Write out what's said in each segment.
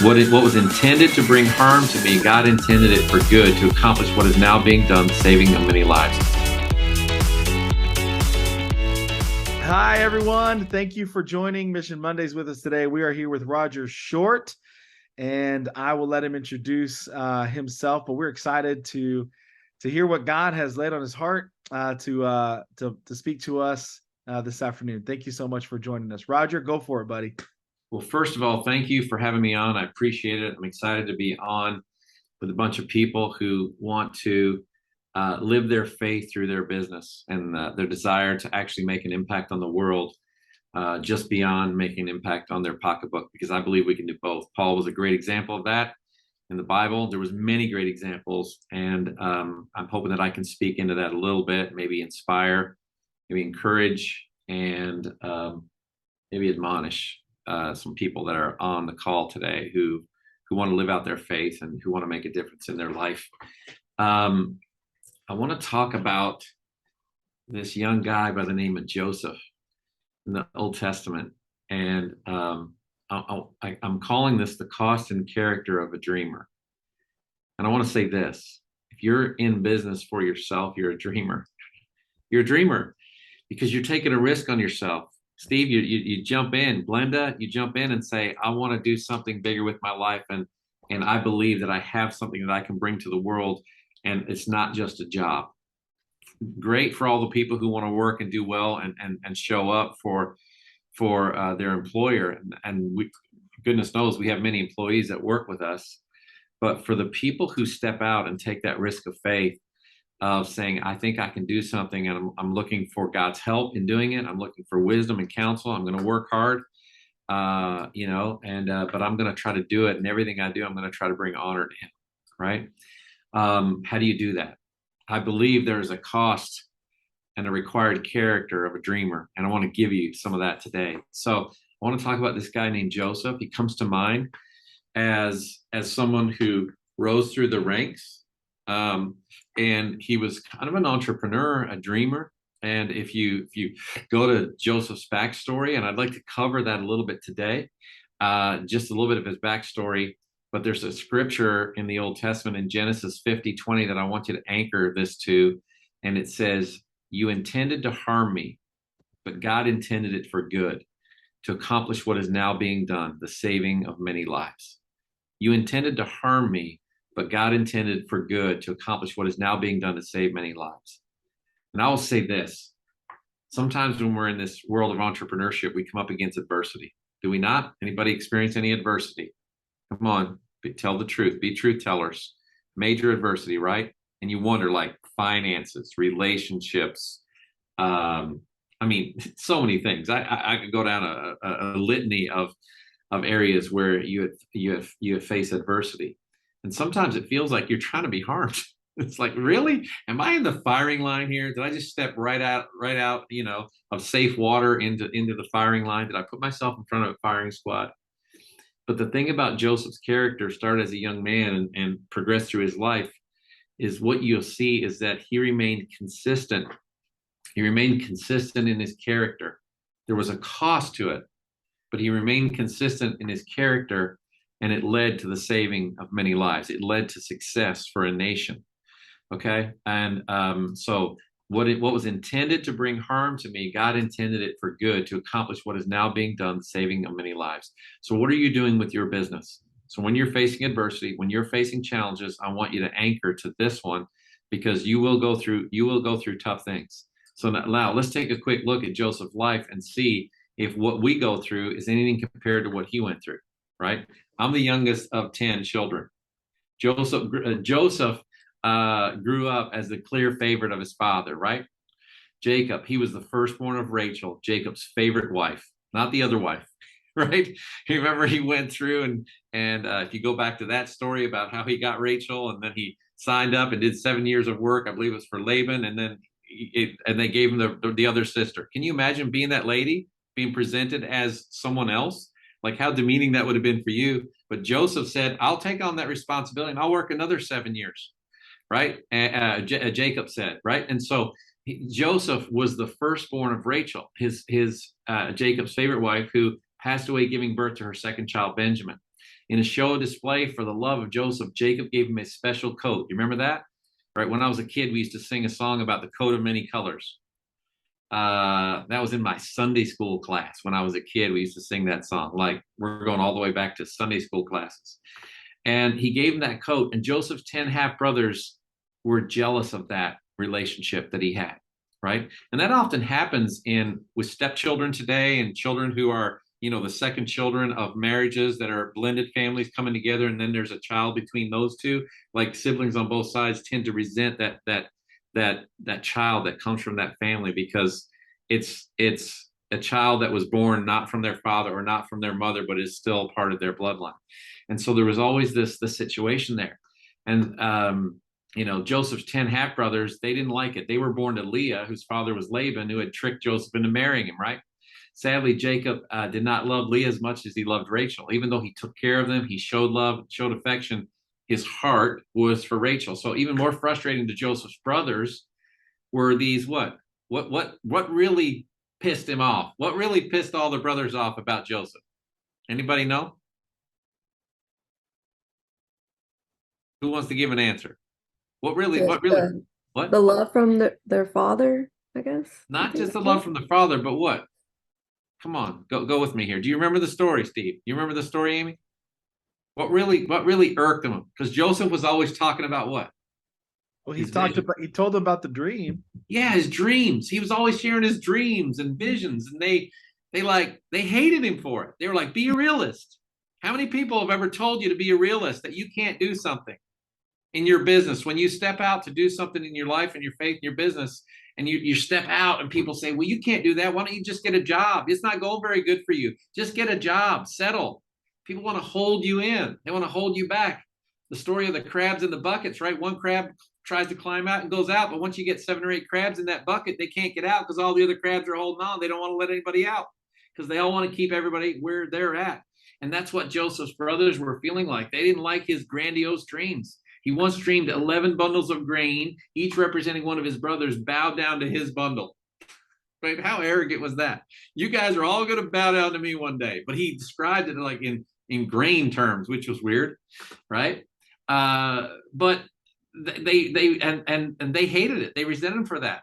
What was intended to bring harm to me, God intended it for good to accomplish what is now being done, the saving of many lives. Hi, everyone. Thank you for joining Mission Mondays with us today. We are here with Roger Short, and I will let him introduce himself. But we're excited to hear what God has laid on his heart to speak to us this afternoon. Thank you so much for joining us, Roger. Go for it, buddy. Well, first of all, thank you for having me on. I appreciate it. I'm excited to be on with a bunch of people who want to live their faith through their business and their desire to actually make an impact on the world, just beyond making an impact on their pocketbook, because I believe we can do both. Paul was a great example of that in the Bible. There was many great examples, and I'm hoping that I can speak into that a little bit, maybe inspire, maybe encourage, and maybe admonish some people that are on the call today who want to live out their faith and who want to make a difference in their life. I want to talk about this young guy by the name of Joseph in the Old Testament, and I'm calling this the cost and character of a dreamer. And I want to say this: if you're in business for yourself, you're a dreamer. You're a dreamer because you're taking a risk on yourself. Steve, you jump in. Glenda, you jump in and say, I want to do something bigger with my life, and I believe that I have something that I can bring to the world, and it's not just a job. Great for all the people who want to work and do well and show up for their employer, and we, goodness knows we have many employees that work with us. But for the people who step out and take that risk of faith, of saying, I think I can do something, and I'm looking for God's help in doing it. I'm looking for wisdom and counsel. I'm going to work hard, but I'm going to try to do it. And everything I do, I'm going to try to bring honor to Him, right? How do you do that? I believe there's a cost and a required character of a dreamer, and I want to give you some of that today. So I want to talk about this guy named Joseph. He comes to mind as someone who rose through the ranks. And he was kind of an entrepreneur, a dreamer. And if you go to Joseph's backstory, and I'd like to cover that a little bit today, just a little bit of his backstory. But there's a scripture in the Old Testament in Genesis 50:20 that I want you to anchor this to. And it says, you intended to harm me, but God intended it for good, to accomplish what is now being done, the saving of many lives. You intended to harm me, but God intended for good, to accomplish what is now being done, to save many lives. And I will say this: sometimes when we're in this world of entrepreneurship, we come up against adversity. Do we not? Anybody experience any adversity? Come on, tell the truth. Be truth tellers. Major adversity, right? And you wonder, like finances, relationships. So many things. I could go down a litany of areas where you have faced adversity. And sometimes it feels like you're trying to be harmed. It's like, really? Am I in the firing line here? Did I just step right out, of safe water into the firing line? Did I put myself in front of a firing squad? But the thing about Joseph's character, started as a young man and progressed through his life, is what you'll see is that he remained consistent. He remained consistent in his character. There was a cost to it, but he remained consistent in his character. And it led to the saving of many lives. It led to success for a nation. Okay, and so what was intended to bring harm to me, God intended it for good, to accomplish what is now being done, the saving of many lives. So what are you doing with your business? So when you're facing adversity, when you're facing challenges, I want you to anchor to this one, because you will go through tough things. So now let's take a quick look at Joseph's life and see if what we go through is anything compared to what he went through. Right? I'm the youngest of 10 children. Joseph grew up as the clear favorite of his father, right? Jacob, he was the firstborn of Rachel, Jacob's favorite wife, not the other wife, right? You remember he went through and if you go back to that story about how he got Rachel, and then he signed up and did 7 years of work, I believe it was for Laban, and then they gave him the other sister. Can you imagine being that lady, being presented as someone else? Like how demeaning that would have been for you. But Joseph said, I'll take on that responsibility and I'll work another 7 years, right? Jacob said, right? And so Joseph was the firstborn of Rachel, his Jacob's favorite wife, who passed away giving birth to her second child, Benjamin. In a show display for the love of Joseph, Jacob gave him a special coat. You remember that? Right? When I was a kid, we used to sing a song about the coat of many colors. That was in my Sunday school class. When I was a kid, we used to sing that song. Like, we're going all the way back to Sunday school classes. And he gave him that coat, and Joseph's 10 half brothers were jealous of that relationship that he had, right? And that often happens in with stepchildren today, and children who are, the second children of marriages that are blended families coming together, and then there's a child between those two. Like, siblings on both sides tend to resent that child that comes from that family, because it's a child that was born not from their father or not from their mother, but is still part of their bloodline. And so there was always this situation there. And Joseph's 10 half brothers, they didn't like it. They were born to Leah, whose father was Laban, who had tricked Joseph into marrying him, right? Sadly, Jacob did not love Leah as much as he loved Rachel. Even though he took care of them, he showed love, showed affection, his heart was for Rachel. So even more frustrating to Joseph's brothers were these what really pissed him off? What really pissed all the brothers off about Joseph? Anybody know? Who wants to give an answer? What really Just what? the love from their father, I guess. Not just the love from the father, but what? Come on, go with me here. Do you remember the story, Steve? You remember the story, Amy? What really irked him? Because Joseph was always talking about what? Well, he told them about the dream. Yeah, his dreams. He was always sharing his dreams and visions, and they hated him for it. They were like, be a realist. How many people have ever told you to be a realist, that you can't do something in your business? When you step out to do something in your life and your faith and your business, and you step out and people say, well, you can't do that. Why don't you just get a job? It's not going very good for you. Just get a job, settle. People want to hold you in. They want to hold you back. The story of the crabs in the buckets, right? One crab tries to climb out and goes out, but once you get 7 or 8 crabs in that bucket, they can't get out because all the other crabs are holding on. They don't want to let anybody out because they all want to keep everybody where they're at. And that's what Joseph's brothers were feeling like. They didn't like his grandiose dreams. He once dreamed 11 bundles of grain, each representing one of his brothers, bowed down to his bundle. Right? How arrogant was that? You guys are all going to bow down to me one day. But he described it like in grain terms, which was weird, right? But they hated it. They resented him for that.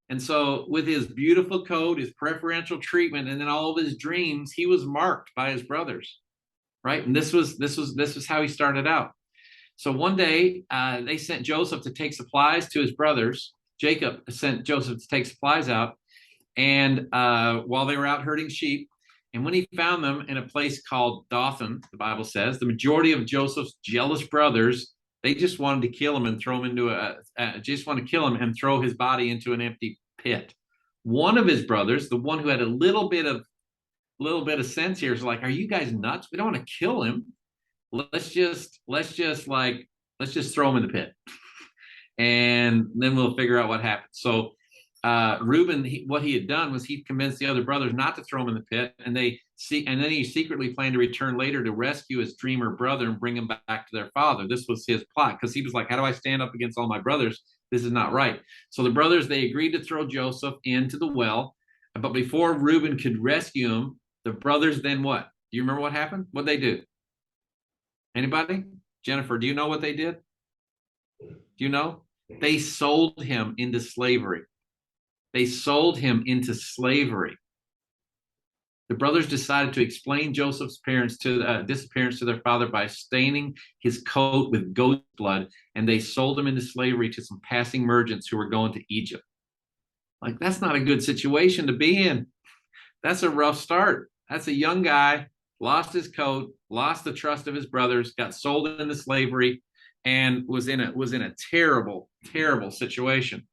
And so with his beautiful coat, his preferential treatment, and then all of his dreams, he was marked by his brothers, right? And this was how he started out. So one day they sent Joseph to take supplies to his brothers. Jacob sent Joseph to take supplies out, and while they were out herding sheep, and when he found them in a place called Dothan, the Bible says, the majority of Joseph's jealous brothers, they just wanted to kill him and throw him into and throw his body into an empty pit. One of his brothers, the one who had a little bit of sense here, is like, "Are you guys nuts? We don't want to kill him. Let's just throw him in the pit, and then we'll figure out what happened." So Reuben, what he had done was he convinced the other brothers not to throw him in the pit, and then he secretly planned to return later to rescue his dreamer brother and bring him back to their father. This was his plot, because he was like, how do I stand up against all my brothers? This is not right. So the brothers, they agreed to throw Joseph into the well, but before Reuben could rescue him, the brothers then what? Do you remember what happened? What'd they do? Anybody? Jennifer, do you know what they did? Do you know? They sold him into slavery. They sold him into slavery. The brothers decided to explain Joseph's disappearance to their father by staining his coat with goat blood, and they sold him into slavery to some passing merchants who were going to Egypt. Like, that's not a good situation to be in. That's a rough start. That's a young guy, lost his coat, lost the trust of his brothers, got sold into slavery, and was in a terrible, terrible situation.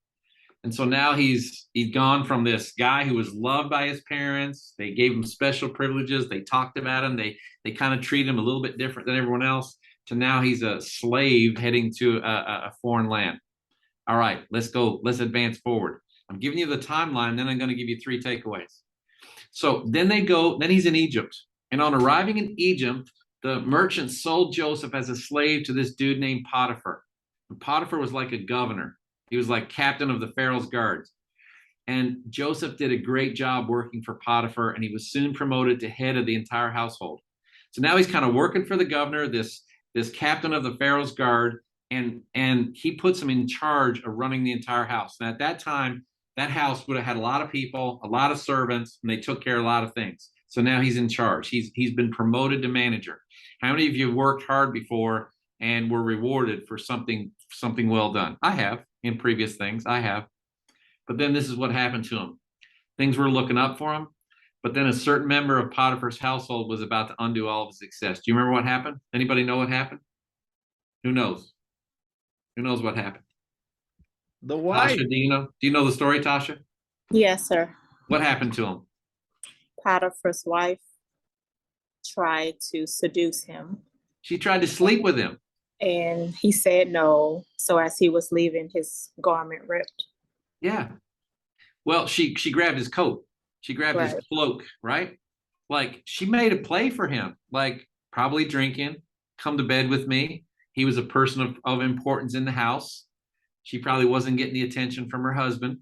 And so now he's gone from this guy who was loved by his parents. They gave him special privileges. They talked about him. They kind of treat him a little bit different than everyone else, to now he's a slave heading to a foreign land. All right, let's go. Let's advance forward. I'm giving you the timeline, then I'm going to give you 3 takeaways. So then he's in Egypt. And on arriving in Egypt, the merchants sold Joseph as a slave to this dude named Potiphar. And Potiphar was like a governor. He was like captain of the Pharaoh's guards. And Joseph did a great job working for Potiphar, and he was soon promoted to head of the entire household. So now he's kind of working for the governor, this captain of the Pharaoh's guard, and he puts him in charge of running the entire house. And at that time, that house would have had a lot of people, a lot of servants, and they took care of a lot of things. So now he's in charge. He's been promoted to manager. How many of you worked hard before and were rewarded for something well done? I have in previous things. I have. But then this is what happened to him. Things were looking up for him, but then a certain member of Potiphar's household was about to undo all of his success. Do you remember what happened? Anybody know what happened? Who knows? Who knows what happened? The wife. Tasha, do you know the story, Tasha? Yes, sir. What happened to him? Potiphar's wife tried to seduce him, She tried to sleep with him. and he said no. So as he was leaving, his garment ripped. Yeah. Well, she grabbed his coat. She grabbed his Right. cloak, right? Like she made a play for him, like probably drinking, come to bed with me. He was a person of importance in the house. She probably wasn't getting the attention from her husband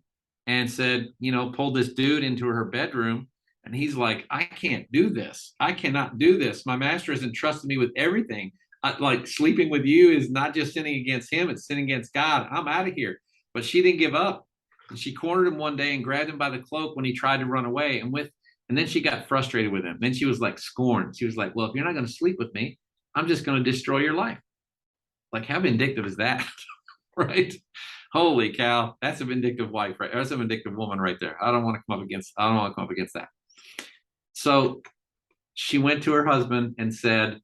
and said, pulled this dude into her bedroom. And he's like, I can't do this. I cannot do this. My master has entrusted me with everything. Like sleeping with you is not just sinning against him, it's sinning against God. I'm out of here. But she didn't give up. And she cornered him one day and grabbed him by the cloak when he tried to run away. And then she got frustrated with him. Then she was like scorned. She was like, well, if you're not going to sleep with me, I'm just going to destroy your life. Like, how vindictive is that? Right? Holy cow. That's a vindictive wife, right? That's a vindictive woman right there. I don't want to come up against that. So she went to her husband and said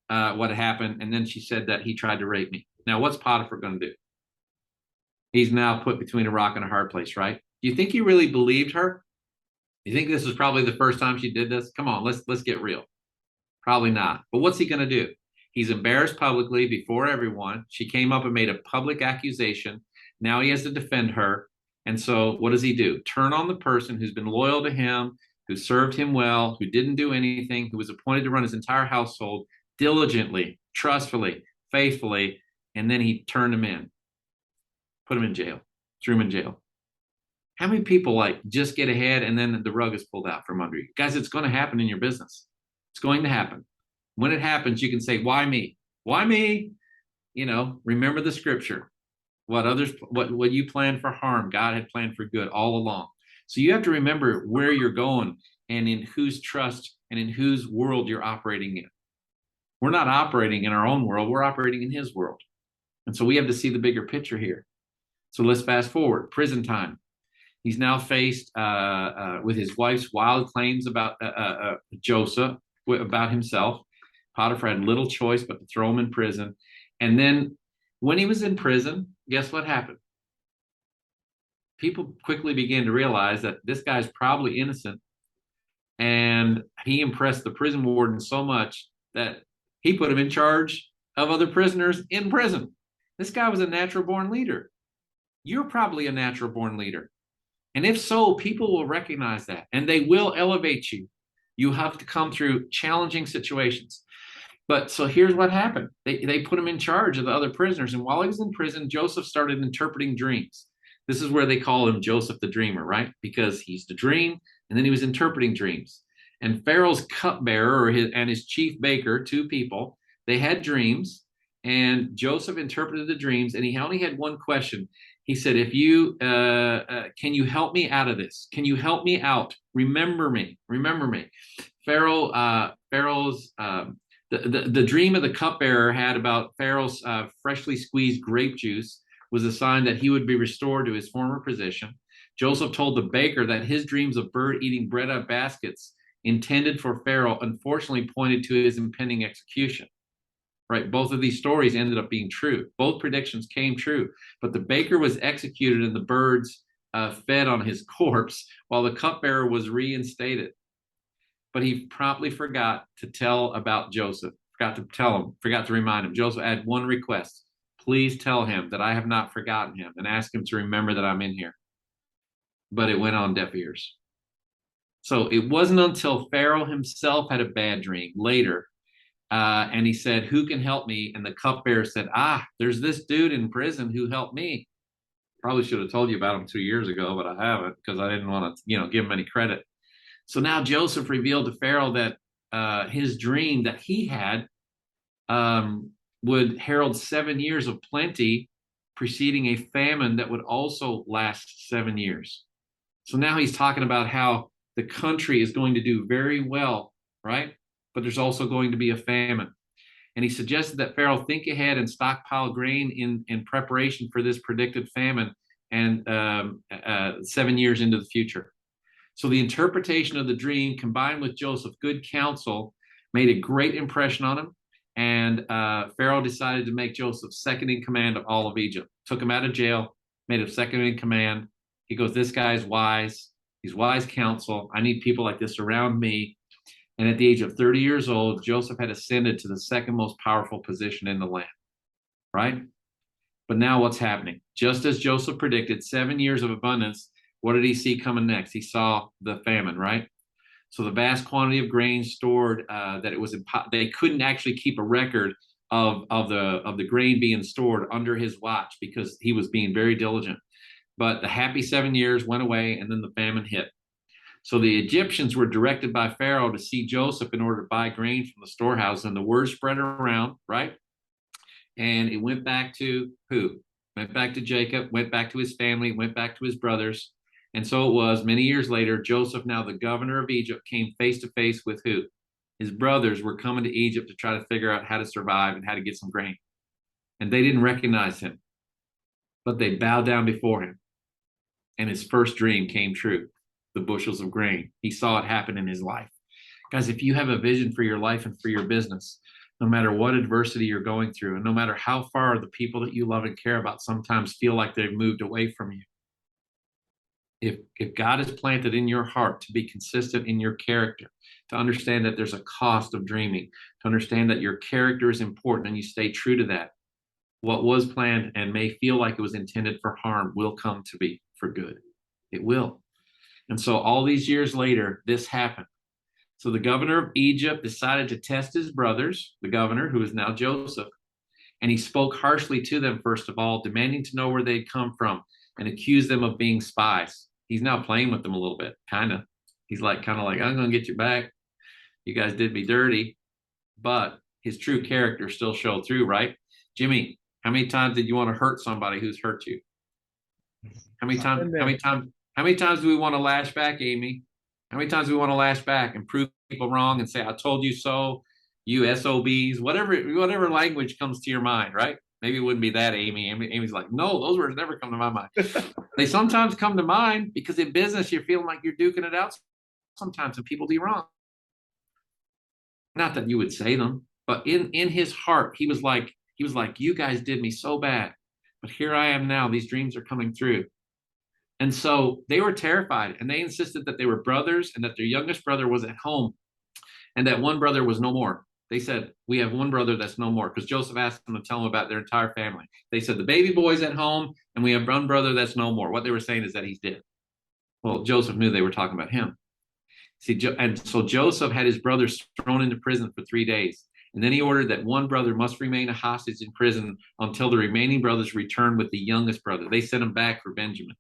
what happened. And then she said that he tried to rape me. Now, what's Potiphar going to do? He's now put between a rock and a hard place, right? Do you think he really believed her? You think this was probably the first time she did this? Come on, let's get real. Probably not. But what's he going to do? He's embarrassed publicly before everyone. She came up and made a public accusation. Now he has to defend her. And so what does he do? Turn on the person who's been loyal to him, who served him well, who didn't do anything, who was appointed to run his entire household diligently, trustfully, faithfully, and then he turned him in, put him in jail, threw him in jail. How many people like just get ahead and then the rug is pulled out from under you? Guys, it's going to happen in your business. It's going to happen. When it happens, you can say, why me? Why me? Remember the scripture. What you planned for harm, God had planned for good all along. So you have to remember where you're going and in whose trust and in whose world you're operating in. We're not operating in our own world. We're operating in his world. And so we have to see the bigger picture here. So let's fast forward. Prison time. He's now faced with his wife's wild claims about Joseph, about himself. Potiphar had little choice but to throw him in prison. And then when he was in prison, guess what happened? People quickly began to realize that this guy's probably innocent. And he impressed the prison warden so much that he put him in charge of other prisoners in prison. This guy was a natural born leader. You're probably a natural born leader. And if so, people will recognize that and they will elevate you. You have to come through challenging situations. But so here's what happened. They put him in charge of the other prisoners. And while he was in prison, Joseph started interpreting dreams. This is where they call him Joseph the dreamer, right? Because he's the dream, and then he was interpreting dreams. And Pharaoh's cupbearer and his chief baker, two people, they had dreams, and Joseph interpreted the dreams, and he only had one question. He said, "If you can you help me out of this? Can you help me out? Remember me. Remember me." Pharaoh's the dream of the cupbearer had about Pharaoh's freshly squeezed grape juice was a sign that he would be restored to his former position. Joseph told the baker that his dreams of bird eating bread out of baskets intended for Pharaoh unfortunately pointed to his impending execution. Right? Both of these stories ended up being true. Both predictions came true, but the baker was executed and the birds fed on his corpse while the cupbearer was reinstated. But he promptly forgot to tell about Joseph, forgot to remind him. Joseph had one request. Please tell him that I have not forgotten him and ask him to remember that I'm in here. But it went on deaf ears. So it wasn't until Pharaoh himself had a bad dream later, and he said, "Who can help me?" And the cupbearer said, "There's this dude in prison who helped me." Probably should have told you about him 2 years ago, but I haven't because I didn't want to, give him any credit. So now Joseph revealed to Pharaoh that his dream that he had would herald 7 years of plenty, preceding a famine that would also last 7 years. So now he's talking about how the country is going to do very well, right? But there's also going to be a famine. And he suggested that Pharaoh think ahead and stockpile grain in preparation for this predicted famine and 7 years into the future. So the interpretation of the dream combined with Joseph's good counsel made a great impression on him. And Pharaoh decided to make Joseph second in command of all of Egypt. Took him out of jail, made him second in command. He goes, this guy's wise. He's wise counsel. I need people like this around me. And at the age of 30 years old, Joseph had ascended to the second most powerful position in the land, right? But now what's happening? Just as Joseph predicted, 7 years of abundance, what did he see coming next? He saw the famine, right? So the vast quantity of grain stored that it was they couldn't actually keep a record of the grain being stored under his watch because he was being very diligent. But the happy 7 years went away, and then the famine hit. So the Egyptians were directed by Pharaoh to see Joseph in order to buy grain from the storehouse, and the word spread around, right? And it went back to who? Went back to Jacob, went back to his family, went back to his brothers. And so it was many years later, Joseph, now the governor of Egypt, came face to face with who? His brothers were coming to Egypt to try to figure out how to survive and how to get some grain. And they didn't recognize him, but they bowed down before him. And his first dream came true, the bushels of grain. He saw it happen in his life. Guys, if you have a vision for your life and for your business, no matter what adversity you're going through, and no matter how far the people that you love and care about sometimes feel like they've moved away from you, if God has planted in your heart to be consistent in your character, to understand that there's a cost of dreaming, to understand that your character is important and you stay true to that, what was planned and may feel like it was intended for harm will come to be for good. It will. And so all these years later, this happened. So the governor of Egypt decided to test his brothers, the governor, who is now Joseph, and he spoke harshly to them, first of all, demanding to know where they'd come from and accused them of being spies. He's now playing with them a little bit, kind of. He's like, I'm going to get you back. You guys did me dirty. But his true character still showed through, right? Jimmy, how many times did you want to hurt somebody who's hurt you? How many times do we want to lash back, Amy? How many times do we want to lash back and prove people wrong and say, I told you so, you SOBs, whatever language comes to your mind, right? Maybe it wouldn't be that, Amy. Amy's like, no, those words never come to my mind. They sometimes come to mind because in business, you're feeling like you're duking it out sometimes and people do you wrong. Not that you would say them, but in his heart, he was like, you guys did me so bad, but here I am now. These dreams are coming through. And so they were terrified, and they insisted that they were brothers and that their youngest brother was at home and that one brother was no more. They said, we have one brother that's no more, because Joseph asked them to tell them about their entire family. They said, the baby boy's at home and we have one brother that's no more. What they were saying is that he's dead. Well, Joseph knew they were talking about him. See, and so Joseph had his brothers thrown into prison for 3 days. And then he ordered that one brother must remain a hostage in prison until the remaining brothers returned with the youngest brother. They sent him back for Benjamin.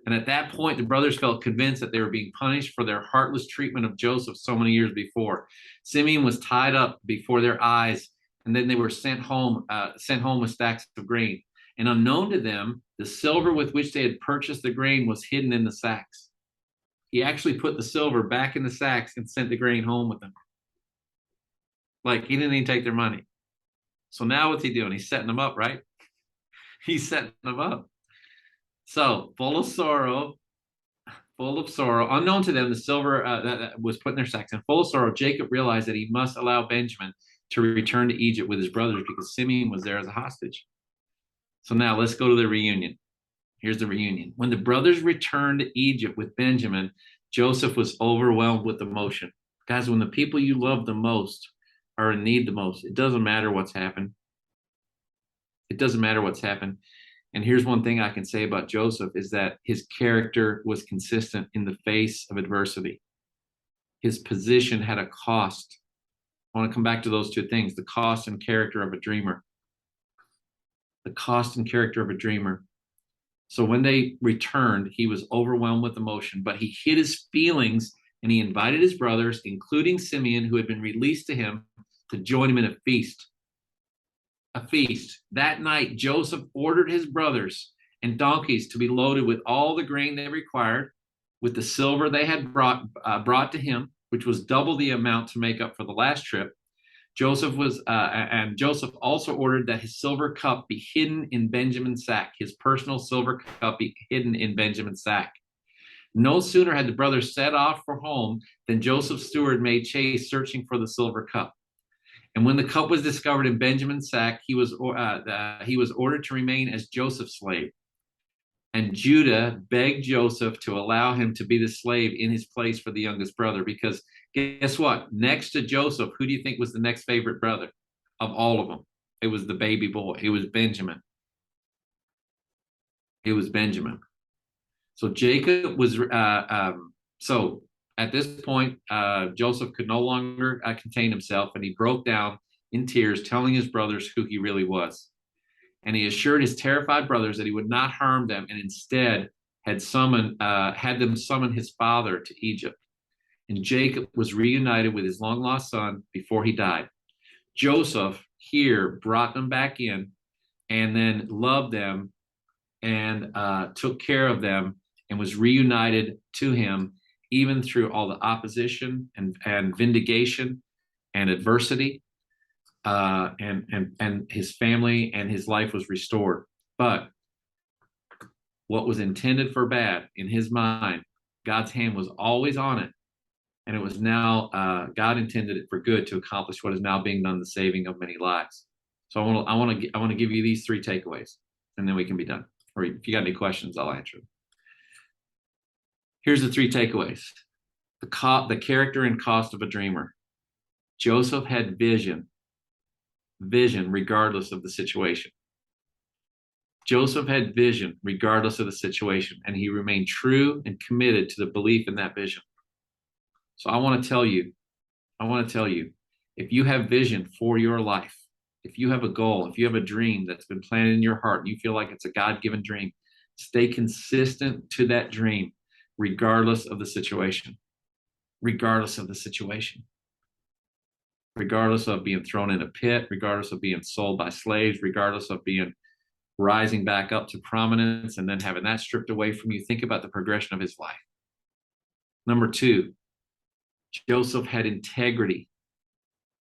And at that point, the brothers felt convinced that they were being punished for their heartless treatment of Joseph so many years before. Simeon was tied up before their eyes, and then they were sent home with stacks of grain. And unknown to them, the silver with which they had purchased the grain was hidden in the sacks. He actually put the silver back in the sacks and sent the grain home with them. Like, he didn't even take their money. So now what's he doing? He's setting them up, right? He's setting them up. So full of sorrow, unknown to them, the silver that was put in their sacks, and full of sorrow, Jacob realized that he must allow Benjamin to return to Egypt with his brothers because Simeon was there as a hostage. So now let's go to the reunion. Here's the reunion. When the brothers returned to Egypt with Benjamin, Joseph was overwhelmed with emotion. Guys, when the people you love the most are in need the most, it doesn't matter what's happened. It doesn't matter what's happened. And here's one thing I can say about Joseph is that his character was consistent in the face of adversity. His position had a cost. I want to come back to those two things, the cost and character of a dreamer. The cost and character of a dreamer. So when they returned, he was overwhelmed with emotion, but he hid his feelings and he invited his brothers, including Simeon, who had been released to him, to join him in a feast. A feast. That night, Joseph ordered his brothers and donkeys to be loaded with all the grain they required, with the silver they had brought to him, which was double the amount to make up for the last trip. Joseph also ordered that his silver cup be hidden in Benjamin's sack, his personal silver cup be hidden in Benjamin's sack. No sooner had the brothers set off for home than Joseph's steward made chase searching for the silver cup. And when the cup was discovered in Benjamin's sack, he was ordered to remain as Joseph's slave. And Judah begged Joseph to allow him to be the slave in his place for the youngest brother, because guess what? Next to Joseph, who do you think was the next favorite brother of all of them? It was the baby boy. It was Benjamin. It was Benjamin. So Jacob was, so at this point, Joseph could no longer contain himself, and he broke down in tears, telling his brothers who he really was. And he assured his terrified brothers that he would not harm them, and instead had them summon his father to Egypt. And Jacob was reunited with his long-lost son before he died. Joseph here brought them back in, and then loved them and took care of them, and was reunited to him even through all the opposition and vindication and adversity. And his family and his life was restored. But what was intended for bad in his mind, God's hand was always on it. And it was now, God intended it for good to accomplish what is now being done, the saving of many lives. So I want to give you these 3 takeaways, and then we can be done. Or if you got any questions, I'll answer them. Here's the 3 takeaways. The character and cost of a dreamer. Joseph had vision regardless of the situation. Joseph had vision regardless of the situation, and he remained true and committed to the belief in that vision. So I want to tell you, if you have vision for your life, if you have a goal, if you have a dream that's been planted in your heart, and you feel like it's a God-given dream, stay consistent to that dream regardless of the situation. Regardless of the situation. Regardless of being thrown in a pit, regardless of being sold by slaves, regardless of being rising back up to prominence and then having that stripped away from you. Think about the progression of his life. Number 2, Joseph had integrity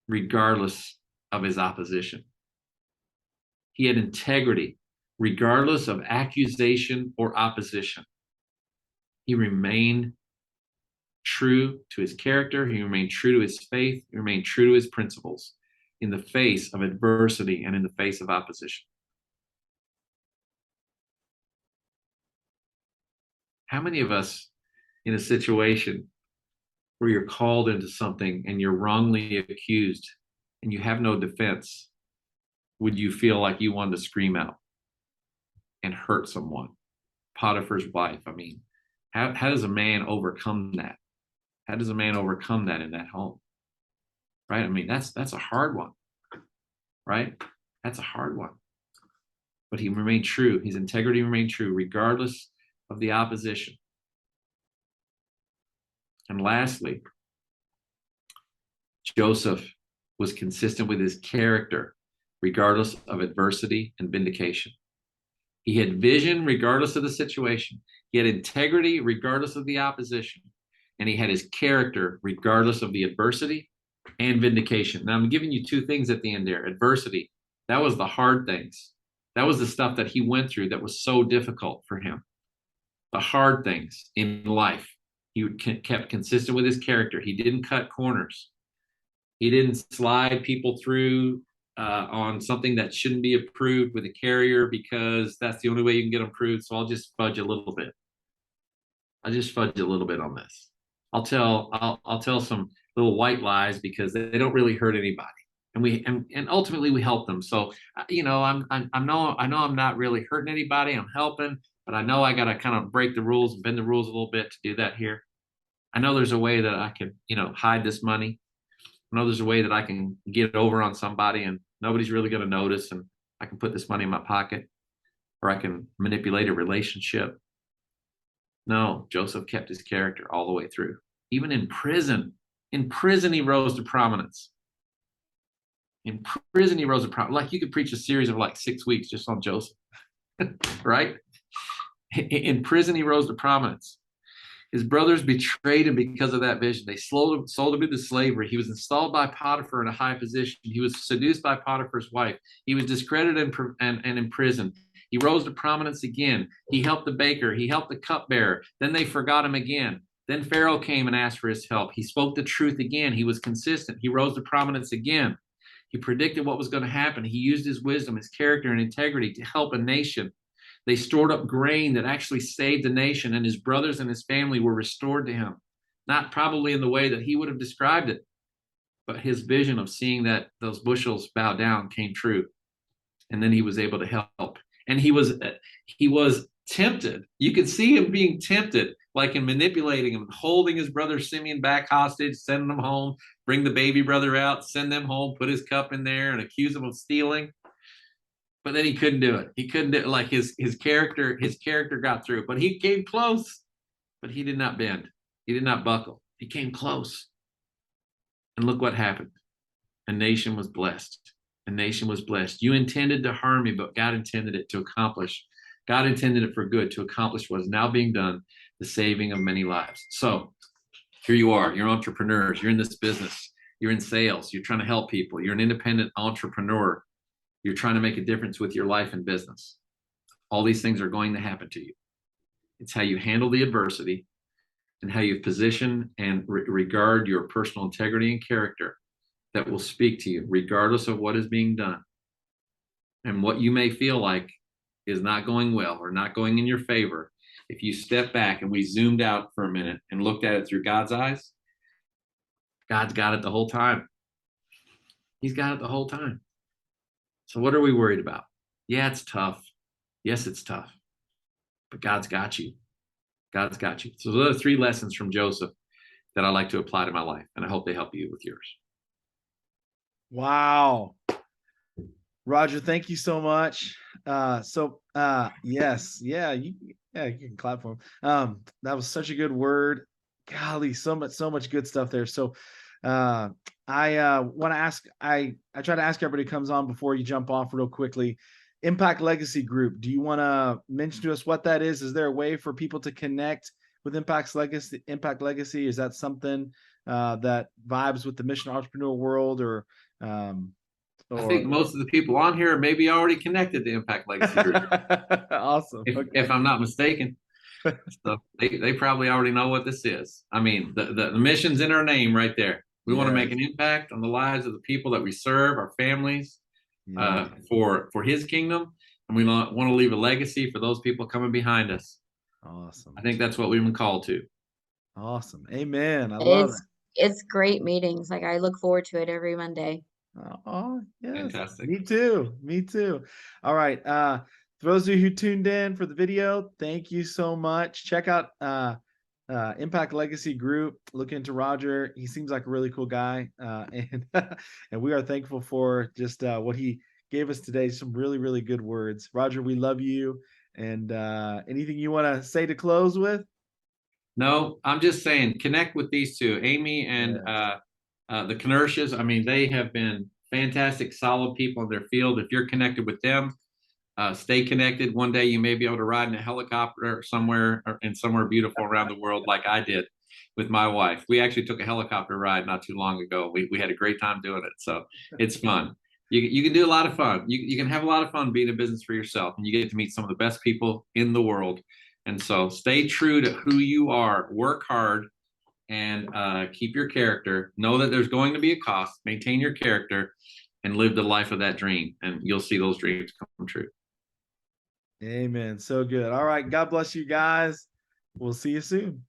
regardless of his opposition. He had integrity regardless of accusation or opposition. He remained true to his character. He remained true to his faith. He remained true to his principles in the face of adversity and in the face of opposition. How many of us in a situation where you're called into something and you're wrongly accused and you have no defense, would you feel like you wanted to scream out and hurt someone? Potiphar's wife. I mean, how does a man overcome that? How does a man overcome that in that home? Right? I mean, that's a hard one, right? That's a hard one. But he remained true. His integrity remained true regardless of the opposition. And lastly, Joseph was consistent with his character regardless of adversity and vindication. He had vision regardless of the situation. He had integrity regardless of the opposition. And he had his character regardless of the adversity and vindication. Now, I'm giving you 2 things at the end there. Adversity, that was the hard things. That was the stuff that he went through that was so difficult for him. The hard things in life. He kept consistent with his character. He didn't cut corners. He didn't slide people through on something that shouldn't be approved with a carrier because that's the only way you can get them approved. So I'll just fudge a little bit. I'll just fudge a little bit on this. I'll tell some little white lies because they don't really hurt anybody, and ultimately we help them. So I know I'm not really hurting anybody. I'm helping, but I know I got to kind of break the rules and bend the rules a little bit to do that here. I know there's a way that I can hide this money. I know there's a way that I can get it over on somebody and nobody's really going to notice, and I can put this money in my pocket, or I can manipulate a relationship. No, Joseph kept his character all the way through. even in prison. In prison, he rose to prominence. In prison, he rose to prominence. Like you could preach a series of like 6 weeks just on Joseph, right? In prison, he rose to prominence. His brothers betrayed him because of that vision. They sold him into slavery. He was installed by Potiphar in a high position. He was seduced by Potiphar's wife. He was discredited and imprisoned. He rose to prominence again. He helped the baker. He helped the cupbearer. Then they forgot him again. Then Pharaoh came and asked for his help. He spoke the truth again. He was consistent. He rose to prominence again. He predicted what was going to happen. He used his wisdom, his character, and integrity to help a nation. They stored up grain that actually saved the nation, and his brothers and his family were restored to him. Not probably in the way that he would have described it, but his vision of seeing that those bushels bow down came true. And then he was able to help. And he was tempted. You could see him being tempted, like in manipulating him, holding his brother Simeon back hostage, sending him home, bring the baby brother out, send them home, put his cup in there and accuse him of stealing. But then he couldn't do it. He couldn't do it. Like his character got through, but he came close, but he did not bend. He did not buckle. He came close. And look what happened. A nation was blessed. A nation was blessed. You intended to harm me, but God intended it to accomplish. God intended it for good, to accomplish what is now being done, the saving of many lives. So here you are. You're entrepreneurs. You're in this business. You're in sales. You're trying to help people. You're an independent entrepreneur. You're trying to make a difference with your life and business. All these things are going to happen to you. It's how you handle the adversity and how you position and regard your personal integrity and character that will speak to you, regardless of what is being done. And what you may feel like is not going well or not going in your favor, if you step back and we zoomed out for a minute and looked at it through God's eyes, God's got it the whole time. He's got it the whole time. So what are we worried about? Yeah, it's tough. Yes, it's tough. But God's got you. God's got you. So those are 3 lessons from Joseph that I like to apply to my life, and I hope they help you with yours. Wow. Roger, thank you so much. Yes, you can clap for him. That was such a good word. Golly, so much good stuff there. So I want to ask, I try to ask everybody who comes on before you jump off real quickly. Impact Legacy Group. Do you want to mention to us what that is? Is there a way for people to connect with Impact Legacy? Is that something that vibes with the mission entrepreneur world, or I think most of the people on here are maybe already connected to Impact Legacy Group. Awesome. If I'm not mistaken. So they probably already know what this is. I mean, the mission's in our name right there. We want to make an impact on the lives of the people that we serve, our families, for his kingdom. And we want to leave a legacy for those people coming behind us. Awesome. I think that's what we've been called to. Awesome. Amen. I love it. It's great meetings. Like, I look forward to it every Monday. Oh, yes. Fantastic. Me too. All right. For those of you who tuned in for the video, thank you so much. Check out Impact Legacy Group. Look into Roger. He seems like a really cool guy. And we are thankful for just what he gave us today. Some really, really good words. Roger, we love you. And anything you want to say to close with? No, I'm just saying, connect with these two, Amy and the Knershas. I mean, they have been fantastic, solid people in their field. If you're connected with them, stay connected. One day you may be able to ride in a helicopter somewhere beautiful around the world, like I did with my wife. We actually took a helicopter ride not too long ago. We had a great time doing it. So it's fun. You can do a lot of fun. You can have a lot of fun being in business for yourself, and you get to meet some of the best people in the world. And so stay true to who you are, work hard, and keep your character. Know that there's going to be a cost. Maintain your character and live the life of that dream, and you'll see those dreams come true. Amen. So good. All right. God bless you guys. We'll see you soon.